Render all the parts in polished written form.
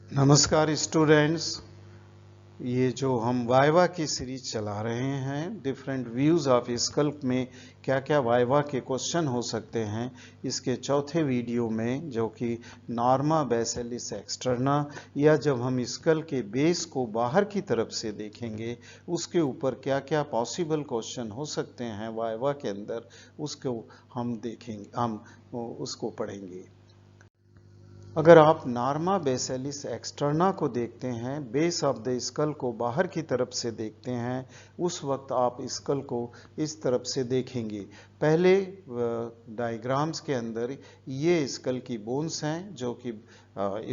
नमस्कार स्टूडेंट्स। ये जो हम वाइवा की सीरीज चला रहे हैं, डिफरेंट व्यूज ऑफ स्कल में क्या क्या वाइवा के क्वेश्चन हो सकते हैं, इसके चौथे वीडियो में जो कि नॉर्मा बेसिलिस एक्सटर्ना या जब हम स्कल के बेस को बाहर की तरफ से देखेंगे उसके ऊपर क्या क्या पॉसिबल क्वेश्चन हो सकते हैं वाइवा के अंदर, उसको हम देखेंगे, हम उसको पढ़ेंगे। अगर आप नॉर्मा बेसिलिस एक्सटर्ना को देखते हैं, बेस ऑफ द स्कल को बाहर की तरफ से देखते हैं, उस वक्त आप स्कल को इस तरफ से देखेंगे। पहले डायग्राम्स के अंदर ये स्कल की बोन्स हैं, जो कि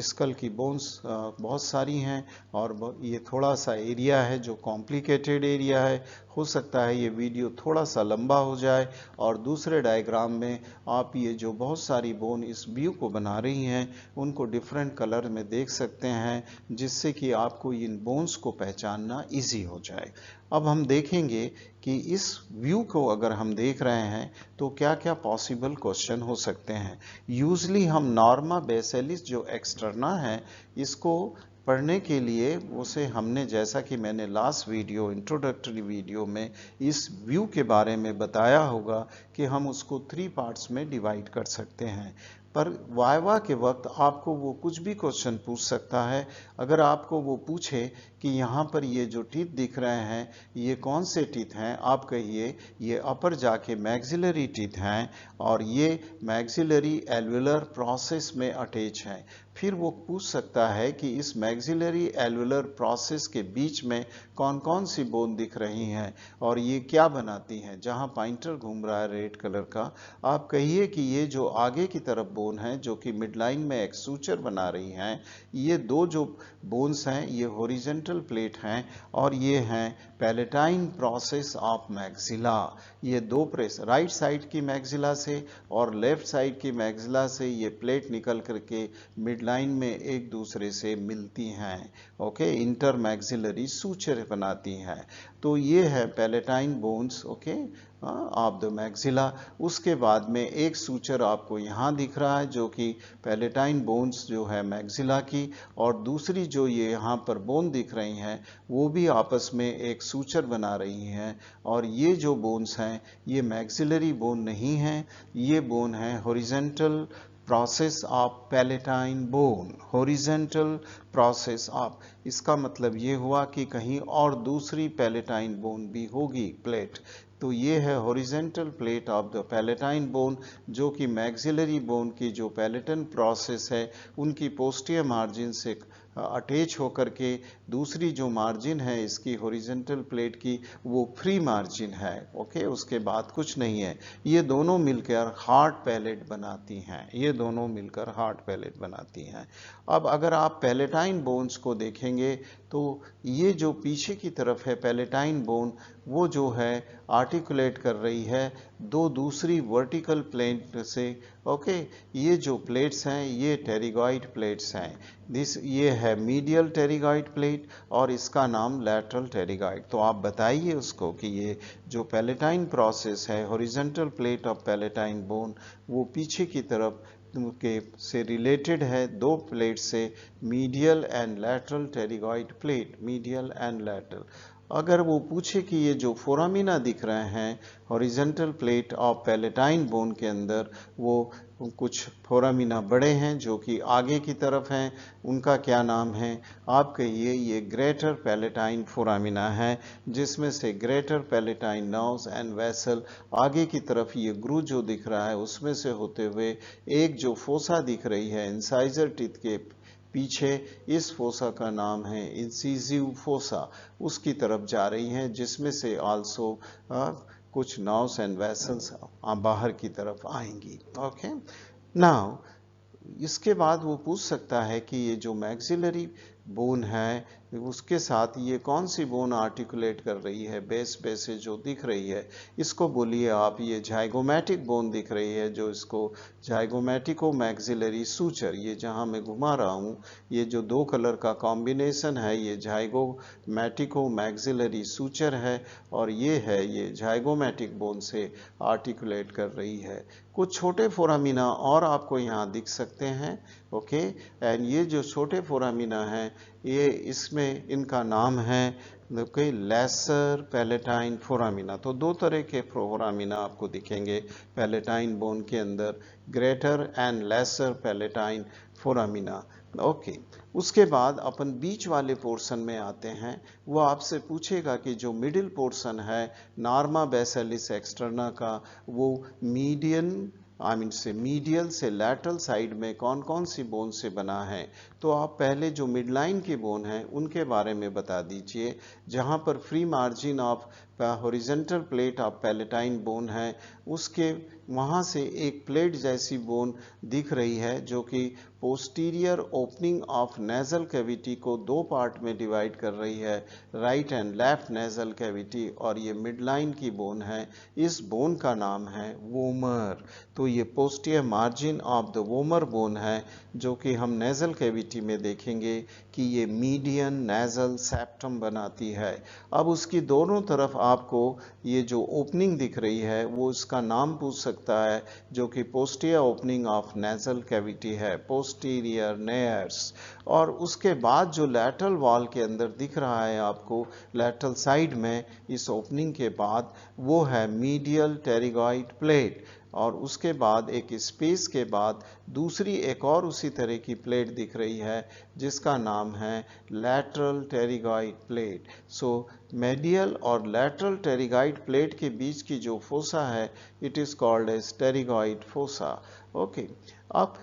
स्कल की बोन्स बहुत सारी हैं और ये थोड़ा सा एरिया है जो कॉम्प्लिकेटेड एरिया है। हो सकता है ये वीडियो थोड़ा सा लंबा हो जाए और दूसरे डायग्राम में आप ये जो बहुत सारी बोन इस व्यू को बना रही हैं उनको डिफरेंट कलर में देख सकते हैं, जिससे कि आपको इन बोन्स को पहचानना इजी हो जाए। अब हम देखेंगे कि इस व्यू को अगर हम देख रहे हैं तो क्या क्या पॉसिबल क्वेश्चन हो सकते हैं। यूजली हम नॉर्मा बेसिलिस जो एक्सटर्ना है इसको पढ़ने के लिए उसे हमने, जैसा कि मैंने लास्ट वीडियो इंट्रोडक्टरी वीडियो में इस व्यू के बारे में बताया होगा कि हम उसको 3 पार्ट्स में डिवाइड कर सकते हैं। पर वाइवा के वक्त आपको वो कुछ भी क्वेश्चन पूछ सकता है। अगर आपको वो पूछे कि यहाँ पर ये जो टीथ दिख रहे हैं ये कौन से टीथ हैं, आप कहिए ये अपर जाके मैक्सिलरी टीथ हैं और ये मैक्सिलरी एल्वुलर प्रोसेस में अटैच हैं। फिर वो पूछ सकता है कि इस मैक्सिलरी एल्वुलर प्रोसेस के बीच में कौन कौन सी बोन दिख रही हैं और ये क्या बनाती हैं। जहाँ पॉइंटर घूम रहा है रेड कलर का, आप कहिए कि ये जो आगे की तरफ बोन है जो कि मिडलाइन में एक सूचर बना रही हैं, ये दो जो बोन्स हैं ये हॉरिजॉन्टल प्लेट हैं और ये हैं पैलेटाइन प्रोसेस ऑफ मैक्सिला। ये दो प्रेस राइट साइड की मैक्सिला से और लेफ्ट साइड की मैक्सिला से ये प्लेट निकल करके मिडलाइन में एक दूसरे से मिलती हैं, ओके, इंटर मैक्सिलरी सूचर बनाती हैं। तो ये है palatine bones, okay, of the maxilla. उसके बाद में एक सूचर आपको यहाँ दिख रहा है जो कि पैलेटाइन बोन्स जो है मैक्सिला की, और दूसरी जो ये यहाँ पर बोन दिख रही हैं वो भी आपस में एक सूचर बना रही हैं। और ये जो बोन्स हैं ये मैक्सिलरी बोन नहीं हैं, ये बोन है horizontal process of palatine bone. Horizontal process of, इसका मतलब ये हुआ कि कहीं और दूसरी पैलेटाइन बोन भी होगी प्लेट। तो ये है horizontal plate of the palatine bone, जो कि मैक्सिलरी बोन की जो पैलेटन प्रोसेस है उनकी पोस्टीरियर मार्जिन से अटैच होकर के दूसरी जो मार्जिन है इसकी हॉरिजॉन्टल प्लेट की वो फ्री मार्जिन है, ओके, उसके बाद कुछ नहीं है। ये दोनों मिलकर हार्ड पैलेट बनाती हैं, ये दोनों मिलकर हार्ड पैलेट बनाती हैं। अब अगर आप पैलेटाइन बोन्स को देखेंगे तो ये जो पीछे की तरफ है पैलेटाइन बोन, वो जो है आर्टिकुलेट कर रही है दो दूसरी वर्टिकल प्लेट से, ओके। ये जो प्लेट्स हैं ये टेरिगॉइड प्लेट्स हैं। ये है मीडियल टेरिगॉइड प्लेट और इसका नाम लैटरल टेरिगॉइड। तो आप बताइए उसको कि ये जो पैलेटाइन प्रोसेस है horizontal plate of palatine bone वो पीछे की तरफ के से रिलेटेड है दो प्लेट से, medial and lateral pterygoid plate, medial and lateral. अगर वो पूछे कि ये जो फोरामिना दिख रहे हैं horizontal plate of palatine bone के अंदर, वो कुछ फोरामिना बड़े हैं जो कि आगे की तरफ हैं, उनका क्या नाम है, आप कहिए ये ग्रेटर पैलेटाइन फोरामिना है, जिसमें से greater palatine nerves and vessel आगे की तरफ ये ग्रू जो दिख रहा है उसमें से होते हुए एक जो फोसा दिख रही है इंसाइजर टीथ के पीछे, इस फोसा का नाम है इंसिजिव फोसा, उसकी तरफ जा रही हैं, जिसमें से आल्सो कुछ नर्व्स एंड वेसल्स बाहर की तरफ आएंगी, ओके। नाउ इसके बाद वो पूछ सकता है कि ये जो मैक्सिलरी बोन है उसके साथ ये कौन सी बोन आर्टिकुलेट कर रही है, बेस पे जो दिख रही है, इसको बोलिए आप ये जाइगोमैटिक बोन दिख रही है, जो इसको जाइगोमैटिको मैक्सिलरी सूचर, ये जहां मैं घुमा रहा हूँ ये जो दो कलर का कॉम्बिनेशन है ये जाइगोमैटिको मैक्सिलरी सूचर है और ये है ये जाइगोमैटिक बोन से आर्टिकुलेट कर रही है। कुछ छोटे फोरामिना और आपको यहाँ दिख सकते हैं, ओके। एंड ये जो छोटे फोरामिना हैं, ये इसमें इनका नाम है ओके लेसर पैलेटाइन फोरामिना। तो दो तरह के फोरामिना आपको दिखेंगे पैलेटाइन बोन के अंदर, greater and lesser palatine foramina. Okay, उसके बाद अपन बीच वाले पोर्शन में आते हैं। वो आपसे पूछेगा कि जो मिडिल पोर्शन है नॉर्मा बेसिलिस एक्सटर्ना का, वो मीडियल से लैटरल साइड में कौन कौन सी बोन से बना है। तो आप पहले जो मिडलाइन की बोन है उनके बारे में बता दीजिए। जहां पर free margin of horizontal plate of palatine bone है, उसके वहां से एक प्लेट जैसी बोन दिख रही है जो कि posterior opening of nasal cavity को दो पार्ट में डिवाइड कर रही है, right and left nasal cavity, और ये मिडलाइन की बोन है। इस बोन का नाम है वोमर। तो ये posterior margin of the vomer bone है, जो कि हम नेजल कैविटी में देखेंगे कि ये मीडियन नेजल सेप्टम बनाती है। अब उसकी दोनों तरफ आपको ये जो ओपनिंग दिख रही है वो इसका नाम पूछ सकता है, जो कि posterior opening of nasal cavity है, पोस्टीरियर नेयर्स। और उसके बाद जो लैटरल वॉल के अंदर दिख रहा है आपको लैटरल साइड में इस ओपनिंग के बाद, वो है मीडियल टेरिगॉइड प्लेट। और उसके बाद एक स्पेस के बाद दूसरी एक और उसी तरह की प्लेट दिख रही है जिसका नाम है lateral pterygoid plate. So medial और लैटरल टेरिगॉइड प्लेट के बीच की जो फोसा है, it is called as pterygoid fossa. Okay, अब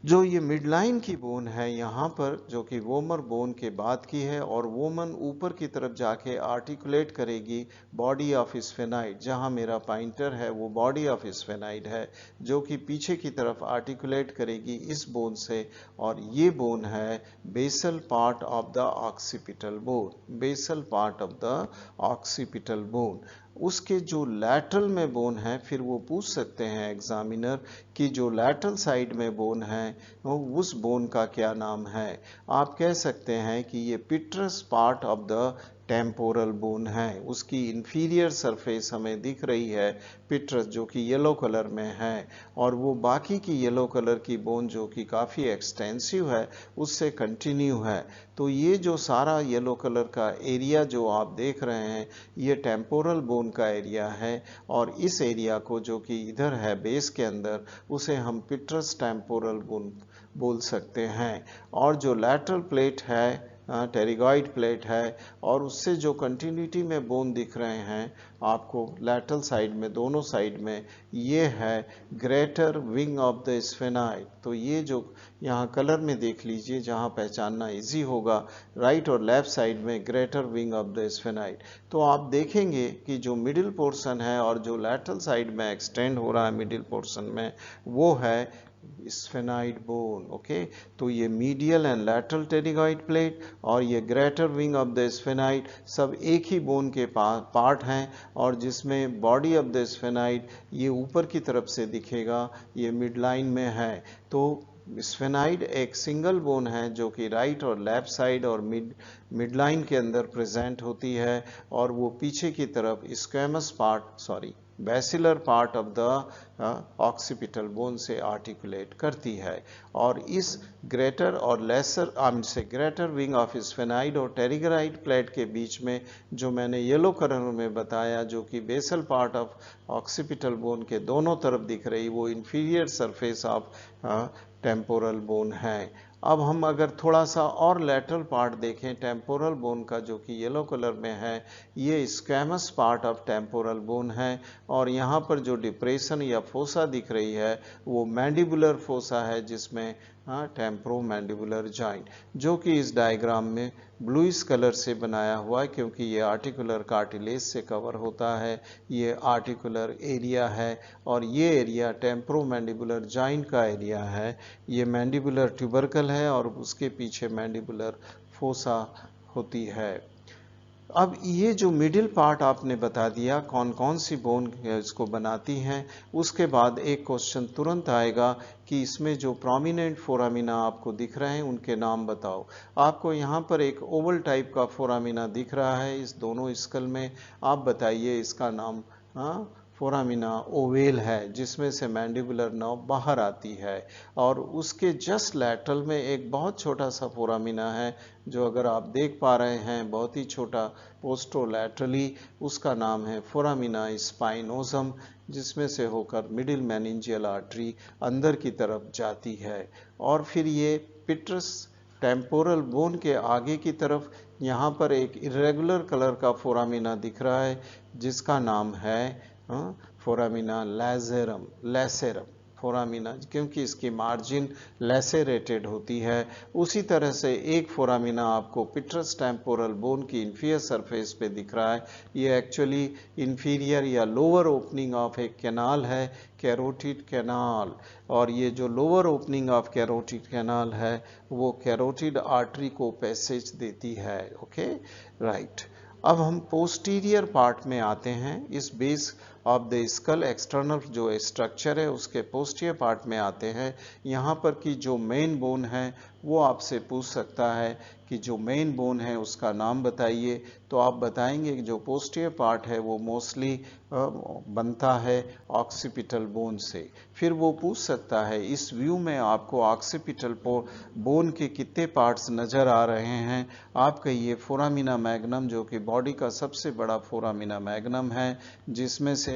जो ये मिडलाइन की बोन है यहाँ पर, जो कि वोमर बोन के बाद की है, और वोमन ऊपर की तरफ जाके आर्टिकुलेट करेगी बॉडी ऑफ स्फेनाइड। जहाँ मेरा पॉइंटर है वो बॉडी ऑफ स्फेनाइड है, जो कि पीछे की तरफ आर्टिकुलेट करेगी इस बोन से। और ये बोन है basal part of the occipital bone, basal part of the occipital bone. उसके जो लैटरल में बोन है, फिर वो पूछ सकते हैं एग्जामिनर कि जो लैटरल साइड में बोन है वो उस बोन का क्या नाम है। आप कह सकते हैं कि ये petrous part of the temporal bone है। उसकी इंफीरियर सरफेस हमें दिख रही है पिट्रस, जो कि येलो कलर में है, और वो बाकी की येलो कलर की बोन जो कि काफ़ी एक्सटेंसिव है उससे कंटिन्यू है। तो ये जो सारा येलो कलर का एरिया जो आप देख रहे हैं, ये टेम्पोरल बोन का एरिया है। और इस एरिया को जो कि इधर है बेस के अंदर, उसे हम पिट्रस टेम्पोरल बोन बोल सकते हैं। और जो लैटरल प्लेट है, टेरिगॉइड प्लेट है, और उससे जो कंटिन्यूटी में बोन दिख रहे हैं आपको लैटरल साइड में, दोनों साइड में, ये है ग्रेटर विंग ऑफ द स्फेनाइड। तो ये जो यहाँ कलर में देख लीजिए, जहाँ पहचानना इजी होगा, राइट और लेफ्ट साइड में ग्रेटर विंग ऑफ द स्फेनाइड। तो आप देखेंगे कि जो मिडिल पोर्शन है और जो लैटरल साइड में एक्सटेंड हो रहा है मिडिल पोर्शन में, वो है स्फेनाइड बोन। ओके, तो ये medial and lateral pterygoid plate और ये ग्रेटर विंग ऑफ द स्फेनाइड सब एक ही बोन के पार्ट हैं, और जिसमें बॉडी ऑफ द स्फेनाइड ये ऊपर की तरफ से दिखेगा, ये मिडलाइन में है। तो स्फेनाइड एक सिंगल बोन है जो कि राइट और लेफ्ट साइड और मिडलाइन के अंदर प्रेजेंट होती है, और वो पीछे की तरफ squamous part basilar part of the occipital bone से आर्टिकुलेट करती है। और इस ग्रेटर और लेसर से ग्रेटर विंग ऑफ स्फेनाइड और टेरिगॉइड प्लेट के बीच में जो मैंने येलो कलर में बताया, जो कि basal part of occipital bone के दोनों तरफ दिख रही, वो inferior surface of temporal bone है। अब हम अगर थोड़ा सा और लैटरल पार्ट देखें टेम्पोरल बोन का, जो कि येलो कलर में है, ये squamous part of temporal bone है। और यहाँ पर जो डिप्रेशन या फोसा दिख रही है वो मैंडिबुलर फोसा है, जिसमें टेम्पोरोमैंडिबुलर जॉइंट, जो कि इस डायग्राम में ब्लूइश कलर से बनाया हुआ है, क्योंकि ये आर्टिकुलर कार्टिलेज से कवर होता है, ये आर्टिकुलर एरिया है, और ये एरिया टेम्पोरोमैंडिबुलर जॉइंट का एरिया है। ये मैंडिबुलर ट्यूबरकल है और उसके पीछे मैंडिबुलर फोसा होती है। अब ये जो मिडिल पार्ट आपने बता दिया कौन कौन सी बोन इसको बनाती हैं, उसके बाद एक क्वेश्चन तुरंत आएगा कि इसमें जो प्रोमिनेंट फोरामिना आपको दिख रहे हैं उनके नाम बताओ। आपको यहाँ पर एक ओवल टाइप का फोरामिना दिख रहा है इस दोनों स्कल में, आप बताइए इसका नाम। फोरामिना ओवेल है जिसमें से मैंडिबुलर नर्व बाहर आती है, और उसके जस्ट लैटरल में एक बहुत छोटा सा फोरामिना है जो अगर आप देख पा रहे हैं बहुत ही छोटा पोस्टोलैटरली, उसका नाम है फोरामिना स्पाइनोसम, जिसमें से होकर मिडिल मेनिंजियल आर्टरी अंदर की तरफ जाती है। और फिर ये पिट्रस टेम्पोरल बोन के आगे की तरफ यहाँ पर एक इरेगुलर कलर का फोरामिना दिख रहा है जिसका नाम है फोरामिना लैसेरम फोरामिना, क्योंकि इसकी मार्जिन लैसेरेटेड होती है। उसी तरह से एक फोरामिना आपको पिट्रस टेम्पोरल बोन की इंफीरियर सरफेस पे दिख रहा है। ये एक्चुअली इंफीरियर या लोअर ओपनिंग ऑफ एक कैनाल है, कैरोटिड कैनाल, और ये जो lower opening of carotid canal है वो कैरोटिड आर्टरी को पैसेज देती है। Okay, right. अब हम पोस्टीरियर पार्ट में आते हैं। इस base of the skull external जो स्ट्रक्चर है उसके पोस्टीरियर पार्ट में आते हैं। यहाँ पर की जो मेन बोन है वो आपसे पूछ सकता है कि जो मेन बोन है उसका नाम बताइए, तो आप बताएंगे कि जो पोस्टीरियर पार्ट है वो मोस्टली बनता है ऑक्सीपिटल बोन से। फिर वो पूछ सकता है इस व्यू में आपको ऑक्सीपिटल बोन के कितने पार्ट्स नजर आ रहे हैं। आप कहिए फोरामिना मैग्नम, जो कि बॉडी का सबसे बड़ा फोरामिना मैग्नम है जिसमें से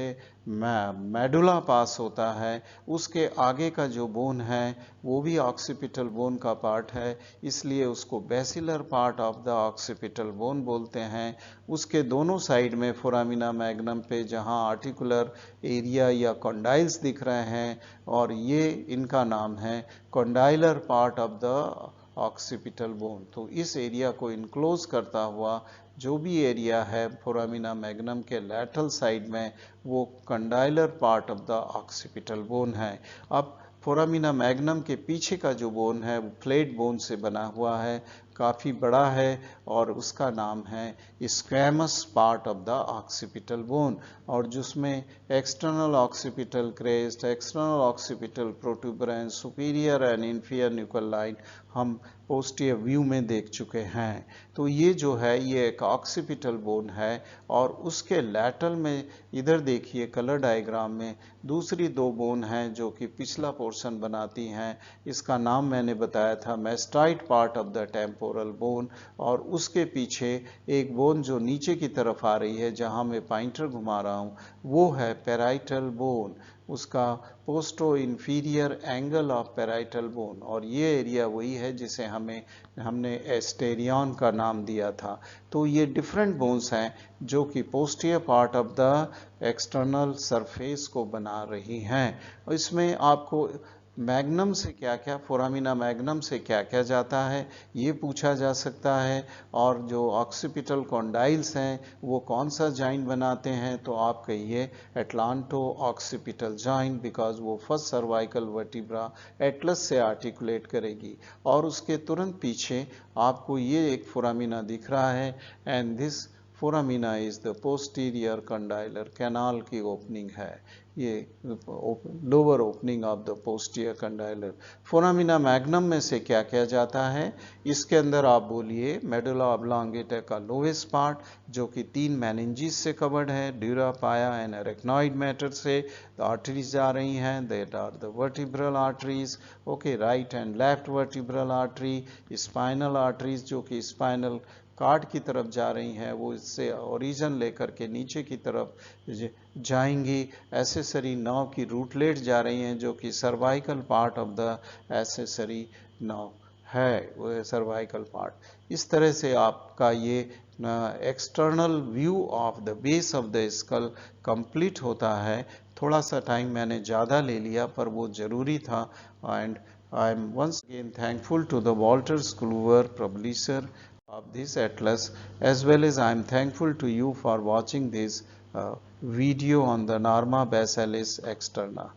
मेडुला पास होता है। उसके आगे का जो बोन है वो भी ऑक्सीपिटल बोन का पार्ट है, इसलिए उसको basilar part of the occipital bone बोलते हैं। उसके दोनों साइड में फोरामिना मैग्नम पे जहां आर्टिकुलर एरिया या कॉन्डाइल्स दिख रहे हैं, और ये इनका नाम है condylar part of the occipital bone. तो इस एरिया को इनक्लोज करता हुआ जो भी एरिया है फोरामिना मैग्नम के लैटरल साइड में वो condylar part of the occipital bone है। अब फोरामिना मैग्नम के पीछे का जो बोन है वो फ्लैट बोन से बना हुआ है, काफ़ी बड़ा है, और उसका नाम है squamous part of the occipital bone, और जिसमें external occipital crest, external occipital protuberance, superior and inferior nuclear line हम पोस्टीरियर व्यू में देख चुके हैं। तो ये जो है ये एक ऑक्सीपिटल बोन है, और उसके लैटरल में इधर देखिए कलर डायग्राम में दूसरी दो बोन हैं जो कि पिछला पोर्शन बनाती हैं। इसका नाम मैंने बताया था mastoid part of the temporal bone, और उसके पीछे एक बोन जो नीचे की तरफ आ रही है जहां मैं पॉइंटर घुमा रहा हूं वो है पैराइटल बोन, उसका postero inferior angle of parietal bone, और ये एरिया वही है जिसे हमने एस्टेरियन का नाम दिया था। तो ये डिफरेंट बोन्स हैं जो कि posterior part of the external surface को बना रही हैं। इसमें आपको मैग्नम से क्या क्या, फोरामिना मैग्नम से क्या क्या जाता है ये पूछा जा सकता है, और जो ऑक्सीपिटल कॉन्डाइल्स हैं वो कौन सा जॉइंट बनाते हैं, तो आप कहिए एटलांटो ऑक्सीपिटल जॉइंट, बिकॉज वो फर्स्ट सर्वाइकल वर्टिब्रा एटलस से आर्टिकुलेट करेगी। और उसके तुरंत पीछे आपको ये एक फोरामिना दिख रहा है, and this foramina is the posterior condylar canal की ओपनिंग है, ये lower opening of the posterior condylar. Foramina magnum में से क्या क्या जाता है इसके अंदर, आप बोलिए मेडुला ऑब्लोंगेटा का लोएस्ट पार्ट जो कि 3 मेनिंजीज से कवर्ड है, dura, pia and arachnoid mater से आर्टरीज जा रही हैं, that are the vertebral arteries. Okay, right and left vertebral artery, spinal arteries जो कि स्पाइनल कार्ड की तरफ जा रही हैं, वो इससे ओरिजिन लेकर के नीचे की तरफ जाएंगी। एसेसरी नर्व की रूटलेट जा रही हैं जो कि cervical part of the accessory nerve है, वो सर्वाइकल पार्ट। इस तरह से आपका ये external view of the base of the skull complete होता है। थोड़ा सा टाइम मैंने ज़्यादा ले लिया पर वो ज़रूरी था, and I am once again thankful to the Wolters Kluwer publisher of this atlas, as well as I am thankful to you for watching this video on the Norma Basilis externa.